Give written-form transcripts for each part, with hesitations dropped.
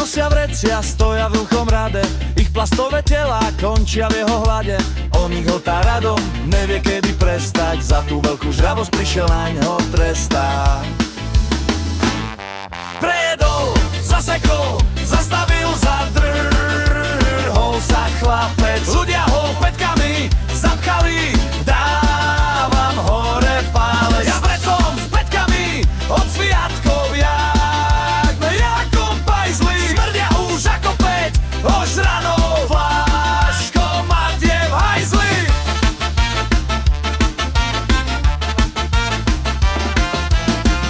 Nosia vrecia, stoja v dlhom rade, ich plastové telá končia v jeho hlade. On ich hltá radom, nevie kedy prestať, za tú veľkú žravosť prišiel na ňo trestá. Prejedol, zasekol, zastavil, zadrhol sa chlapec. Ľudia ho pätkami zapchali, dávam hore palec. Ja vrecom s pätkami od sviatkov jak na jakom pajzli. Smrdia už ako päť, ožranou fláškou a tie v hajzli.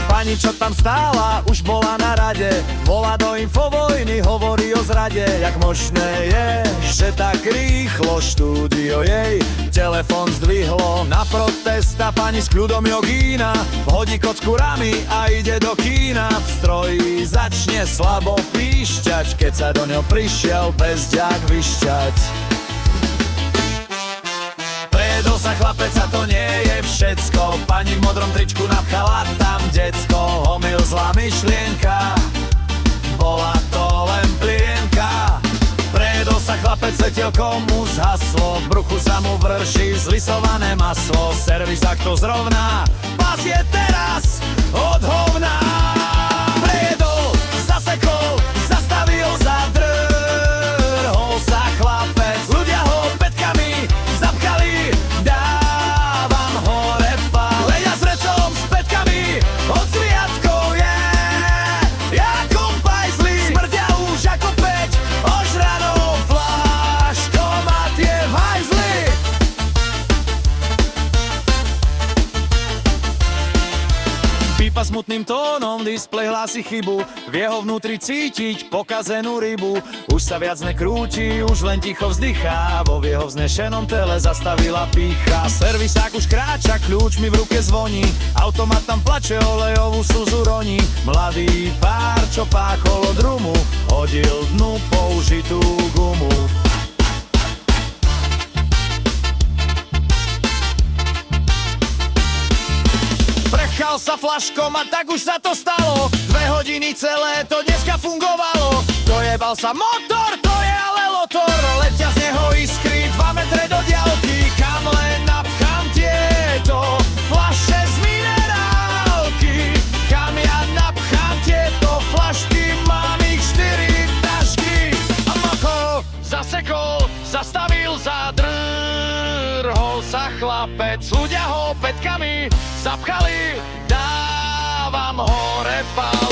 Pani, čo tam stála, už bola na rade, volá do infovojny, hovorí o zrade. Jak možné je, že tak rýchlo štúdio jej telefon zdvihlo na protest a pani s kľudom jogína vhodí kocku ramy a ide do kína. V stroji začne slabo píšťať, keď sa do ňo prišiel bezďak vyšťať. Prejedol sa chlapec a to nie je všetko, pani v modrom tričku napchala tam decko. Omyl, zlá myšlienka, bola to len plienka. Prejedol sa chlapec, svetelko mu zhaslo, v bruchu sa mu vrší zlisované maslo. Servis ak to zrovná, pás je teraz od hovna. Prejedol, zasekol, zastavil, zadrhol sa chlapec. Ľudia ho pätkami zapchali, dávam hore palec. Ja s vrecom s pätkami od sviatkov je jakom pajzli. Smrdia už ako päť, ožranou fláškou a tie v hajzli. Pípa smutným tónom, displej hlási chybu, v jeho vnútri cítiť pokazenú rybu. Už sa viac nekrúti, už len ticho vzdychá, vo v jeho vznešenom tele zastavila pýcha. Servisák už kráča, kľúč mi v ruke zvoní, automat tam plače, olejovú slzu roní. Mladý pár, čo páchol od rumu, hodil dnu použitú gumu. Prechal sa flaškom a tak už sa to stalo, 2 hodiny celé to dneska fungovalo. Dojebal sa motor, to je ale lotor, letia z neho iskry 2 metre do diaľky. Kam len napchám tieto flaše z minerálky, kam ja napchám tieto flašky, mám ich 4 tašky. A mocho zasekol, zastavil, zadrhol sa chlapec. Ľudia ho pätkami zapchali, dávam hore palec.